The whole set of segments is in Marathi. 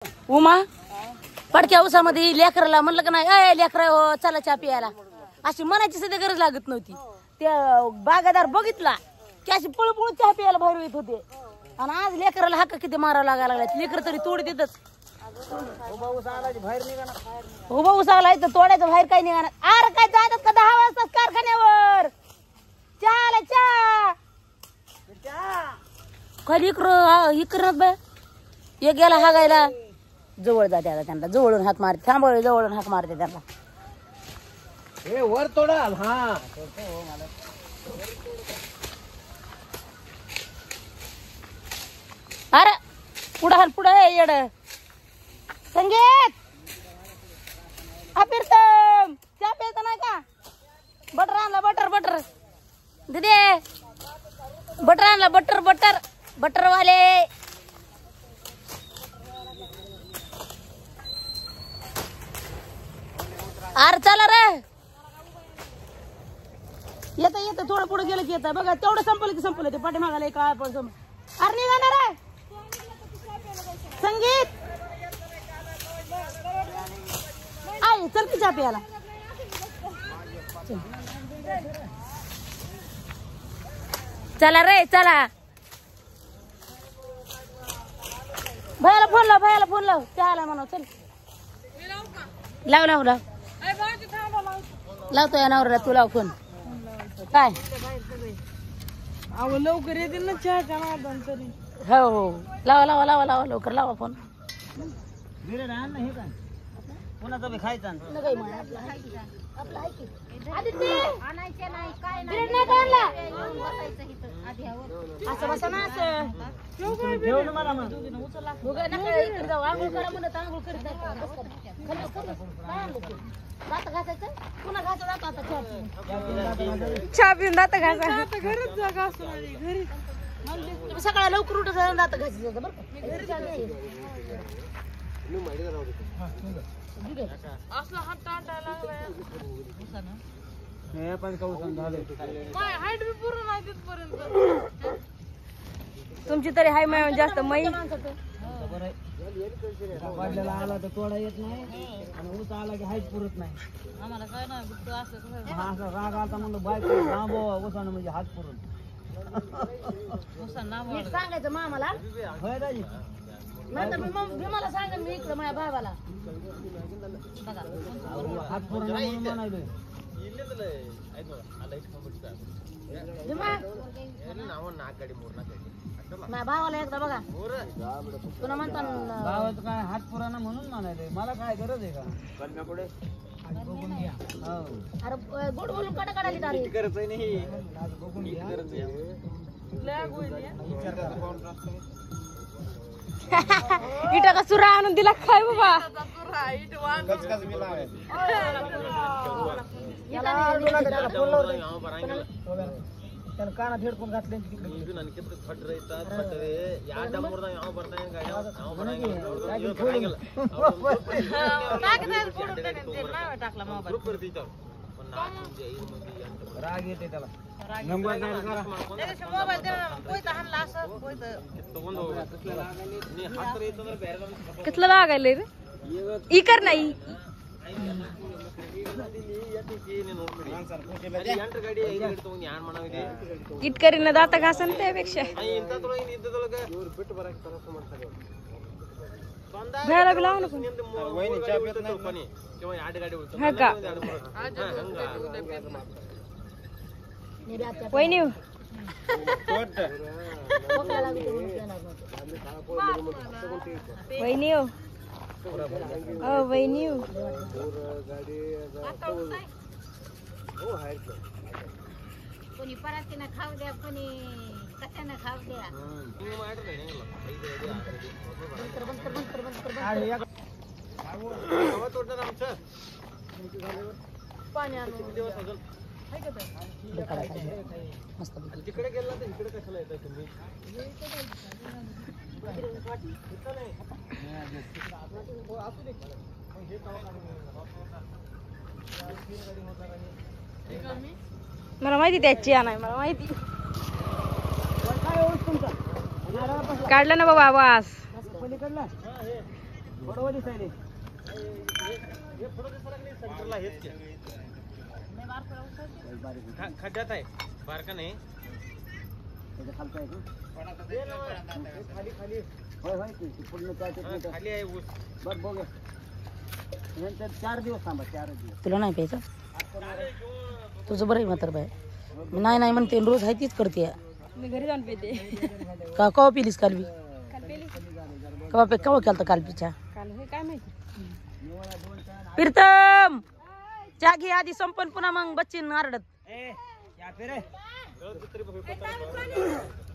उमा पडक्या उसामध्ये लेकराला म्हणलं का नाही अय लेकरा हो चला चहा प्यायला अशी म्हणायची सध्या गरज लागत नव्हती. त्या बागादार बघितला की अशी पळपळ चहा प्यायला बाहेर येत होते आणि आज लेकराला हक्क किती मारावं लागायला लागला. लेकर तरी तोड देतच. उभा ऊस आलाय तर तोडायचं बाहेर काय निघाणार. आर काय जातात का 10 वाजता कारखान्यावर चहाला चहा खाली इकडं बाय एक गेला हागायला जवळ जाते आता त्यांना जवळून हाक मारते थांबवले जवळून हाक मारते त्यांना वर तोडाल. हा अरे पुढे येड संगीत फिरतम चहा प्यायचा नाही का. बटर आणला बटर दिदे बटर आणला बटर वाले. अरे चला रे येतं थोडं पुढे गेलं की येतं बघा तेवढं संपलं ते पाठीमागाला काय पण अरे निघाणार रे संगीत आई चल की चहा प्यायला. चला रे चला भयाला फोन लाव चहाला म्हणा चल लाव लावतो या नवऱ्याला तू लाव फोन काय लवकर येतील ना चहाच्या मार्गाने तरी. हो लावा लवकर लावा फोन. कोणाचा बी खायचा चहा पिऊन दात घासा घरच जागा असणार घरी सकाळी लवकर उठत दात घासायचं बरं असला हात टाटायला लागलाय हाईट बी पूर्ण नाही तिथपर्यंत. तुमची तरी हाय माय जास्त मै वाढलेला आला तर तोडा येत नाही आणि ऊस आला की हाईट पुरत नाही. आम्हाला काय ना असं राग आलता म्हणलं बायको लांबवा उसानं म्हणजे हात पुरून सांगायचं मामाला होय राजी नाही तर मी मला सांगेन मी इकडं माझ्या भावाला हात पुरून म्हणून म्हणायचं. माझ्या भावाला एकदा बघा पुन्हा म्हणता गावाचं काय हात पुराणा म्हणून म्हणायचं. मला काय गरज आहे का. अरे गोड बोलून काढायला अरे इटा का सुरा आणून दिला काय बाबा. त्यानं कानात हेडफोन घातले राग येते त्याला. कसलं लागायलंय रे इकर नाही इटकरीनं दाता घासन त्यापेक्षा भयाला बी लावू नको हा का वहिनी वहिनी वहिनी कोणी परातीनं खाऊ द्या कोणी कशानं खाऊ द्या. तिकडे गेला तर इकडे कशाला येताय तुम्ही. मला माहिती त्याची नाही मला माहिती काढलं ना बाबा वास बरोबर दिसायले. खड्ड्यात आहे बारका नाही त्याच्या खालचं आहे का? होय होय की पूर्ण त्या खाली आहे ऊस. बरं बघ नंतर 4 दिवस थांबा. 4 दिवस तुला नाही प्यायचं तुझं बरं आहे मात्र बाय. मी नाही नाही म्हणते रोज आहे तीच करते. मी घरी जाऊन पेते. का कवा पिलीस काल बी? कवा केला तर काल पिछा काल हे काय माहिती. प्रीतम चहा घे आधी संपन पुन्हा मग बच्चीन आरडत.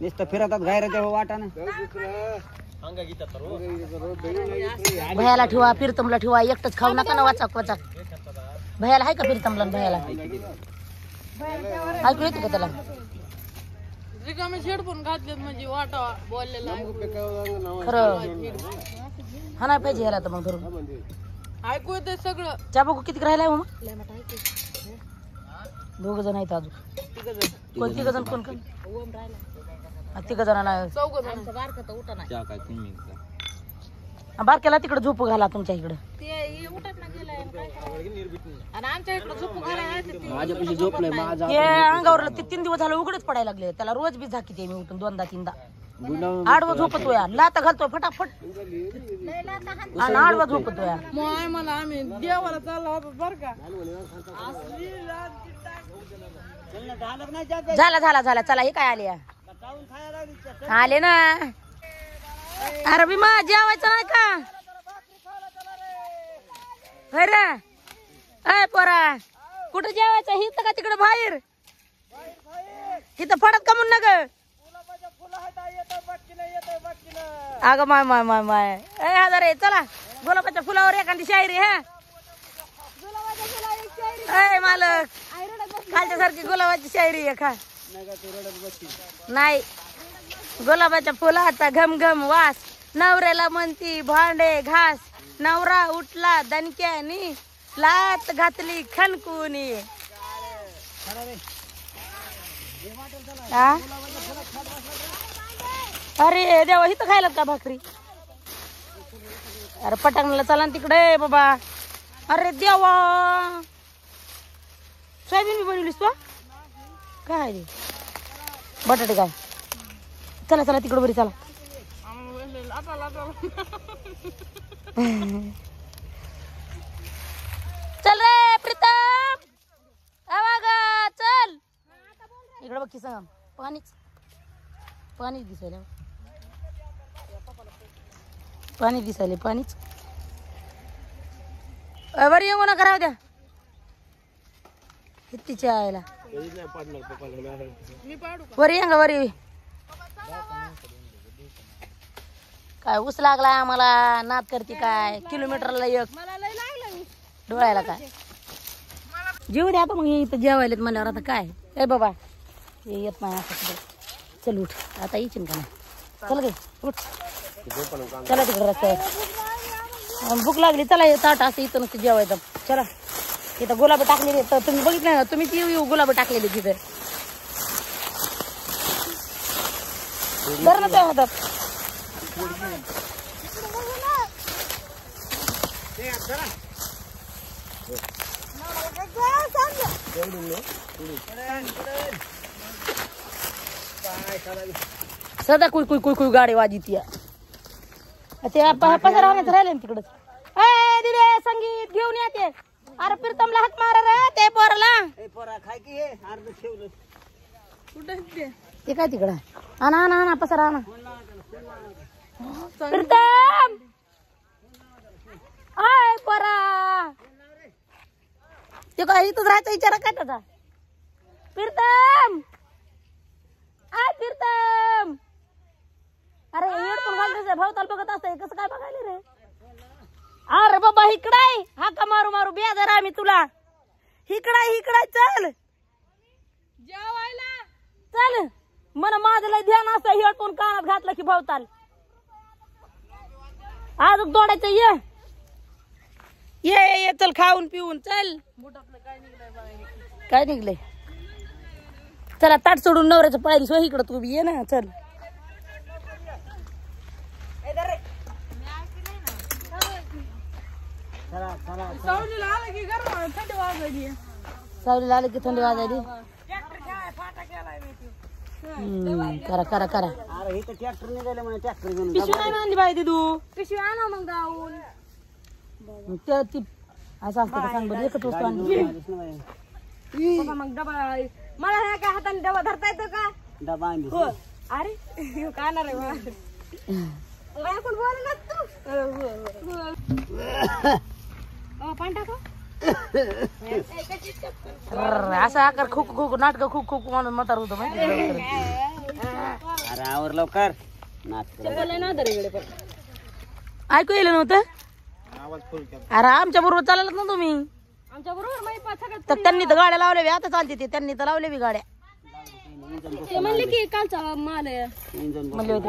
नुसतं फिरतात गायरा तेव्हा वाटानं. भयाला ठेवा प्रीतमला ठेवा एकटच खाऊ नका ना वाचाक वाचाक. भयाला आहे का प्रीतमला भयाला ऐकू येते का त्याला? रिकामे हेडफोन घातलेत म्हणजे वाटावा बोललेला खरं हा नाही पाहिजे ह्याला तर मग धरून ऐकू येते सगळं. चहा बघू किती राहिलाय मग? 2 जण आहेत अजून. कोण 3 जण कोण कोण? 3 जणांना 4 जण. बारक्याला तिकडे झोपू घाला तुमच्या इकडे. ते उठत ना गेलाय आणि आमच्या इकडे झोपू घालायला माझ्यापाशी झोपलंय माझा. ते अंगावर ते 3 दिवस झालं उघडच पडायला लागले. त्याला रोज बी झाकीते मी उठून 2दा-3दा. आडवा झोपतोय लाता घालतोय फटाफट आणि आडवा झोपतोय. मग मला आम्ही देवाला चालला होता बर का. झाला झाला झाला चला हे काय आले आले ना. अरे भीमा जेवायचं नाही का? अरे अय पोरा कुठं जेवायचं? हित का तिकडे बाहेर? हिथं फडत का म्हणून ना ग? अगं माय माय माय माय ए हजार चला गुलाबाच्या फुलावर एखादी शायरी. हा अय मालक कालच्या सारखी गुलाबाची शायरी आहे का? नाही गुलाबाच्या फुलाचा घमघम वास नवऱ्याला म्हणती भांडे घास. नवरा उठला दणक्यानी लात घातली खनकुनी. अरे देवा इथं खायला का भाकरी? अरे पटांगला चला तिकडे बाबा. अरे देवा सोयाबीन बी बनवलीस तू? काय रे बटाटे काय? चला चला तिकडे बरी चला. चल रे प्रीतम चल इकडे बघ की सांग. पाणीच दिसायला पाणीच बरी येऊ नका राहू द्या. कितीच्या आयला वरी येंगा वरी. काय ऊस लागलाय आम्हाला नाद करते काय किलोमीटरला एक डोळ्याला काय जेवू द्या आता मग इथं जेवायला म्हणल्यावर आता काय ए बाबा हे येत नाही असं. चल उठ आता येशील का नाही? चल गे उठ चला तिकडे रस्त्यावर भूक लागली. चला हे ताट असं इथं नुसतं जेवायचं. चला इथं गुलाबी टाकलेली तर तुम्ही बघितलं ना तुम्ही ती गुलाबी टाकलेली तिथे बरं ना त्या हातात. सदा कुई कुई कुई कुई गाडी वाजिती. ते पसार राहण्याचं राहिले ना तिकडच. ए दिदे संगीत घेऊन येते. अरे प्रीतमला हात मारा रे ते पोराला. ते काय तिकडं आणा आणा आणा पसार आणा. प्रीतम आय पोरा ते काय इथंच राहायचा विचार काय त्याचा? प्रीतम आय प्रीतम अरे हेडफोन घालते भावताल बघत असतंय कसं काय बघायला रे? अरे बाबा इकडाय हा का मारू मारू बेजार आम्ही तुला. इकडाय चल जेवायला चल. मन माझं लय ध्यान असतं हेडफोन कानात घातलं की भावताल अजून तोडायचं. ये चल खाऊन पिऊन चल. काय निघलंय? चला ताट सोडून नवऱ्याच्या पायरी सो इकडं तू बी ये ना चल. चला चला सावलीला आलं की गरम थंडी वाजली. सावलीला आलं की थंडी वाजायली. करा करा करा. अरे इथं ट्रॅक्टर निघाले म्हणे ट्रॅक्टर घेऊन पिशवी नाही आणली बाई तू पिशवी आणा मग गाऊन. ती असं असतं का सांग बरं एकच वस्तू आणली. बाबा मग डबा मला ह्या काय हाताने डबा धरता येतो का? डबा आणली हो. अरे ह्यो कानार आहे मला. कोण बोल ना तू. पाणी टाका. असं आकार खूप खूप नाटक खूप खूप म्हणून म्हातार होतं माहिती. अरे आवर लवकर नाच ऐकू येलं नव्हतं. अरे आमच्या बरोबर चालत ना तुम्ही. आमच्या बरोबर माहिती सगळ्यात तर त्यांनी तर गाड्या लावल्या बी, आता चालते ते त्यांनी तर लावले बी गाड्या. ते म्हणले की कालचा माल आहे. म्हणले होते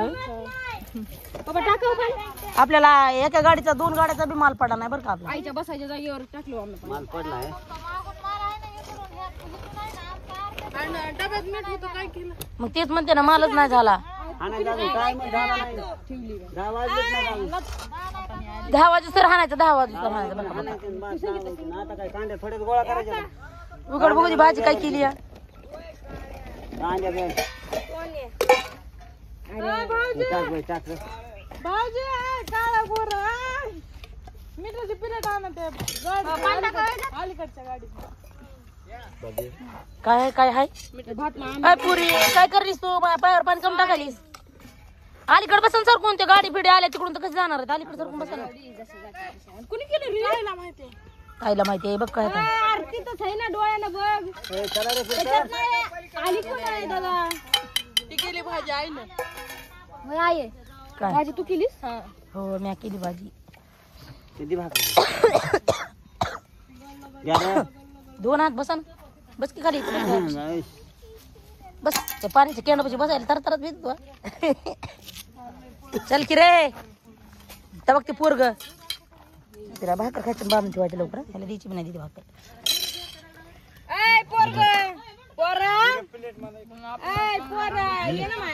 बाबा टाका पण आपल्याला एका गाडीचा 2 गाड्याचा बी माल पडा नाही बरं का आपला. आईच्या बसायच्या जागेवर टाकलो आम्ही. माल पडला आहे डब्यात मीठ होतं काय केलं. मग तेच म्हणते ना मालच नाही झाला. आणायला अजून टाइम झाला नाही 10 वाजलेच नाही अजून. 10 वाजता तर हाणायचं 10 वाजता तर हाणायचं बरं का. आणायचे आणि बास लावायचे. आता काय कांदे थोडेच गोळा करायचे ना. उघड बघू ती भाजी काय केली या. कांदे बे टाक रे. भाऊजी काळा गोरा मिठाची पिलेट आणा ते अलीकडच्या गाडीत. काय काय हाय भात काय पुरी काय करलीस तू माझ्या पायावर पाणी कमी टाकालीस. अलीकडे बसन सरकून ते गाडी फिडे आल्या तिकडून तर कसे जाणार आहेत. अलीकडे सरकून बसा. कुणी केलं रियायला माहिती आईला माहिती आहे बघ काय आता. तिथंच आहे ना डोळ्यानं बघ. ए, चला रे त्याच्यात नाही आली कोण आहे दादा. ती केली भाजी आईनं. आई काय भाजी तू केलीस. हो मी केली भाजी. किती भाकरी या रे. 2 हात बसा ना. बस की खाली नाही. बस ते पाण्याच्या केंडापाशी बसायला तर तरच भेटतो. चल की रे तर बघ ते पोरग तिला भाकर खायचं बाबा ठेवायचं लवकर. त्याला द्यायची नाही दिली भाकर. ए पोरग पोरा ए पोरा ये ना माय.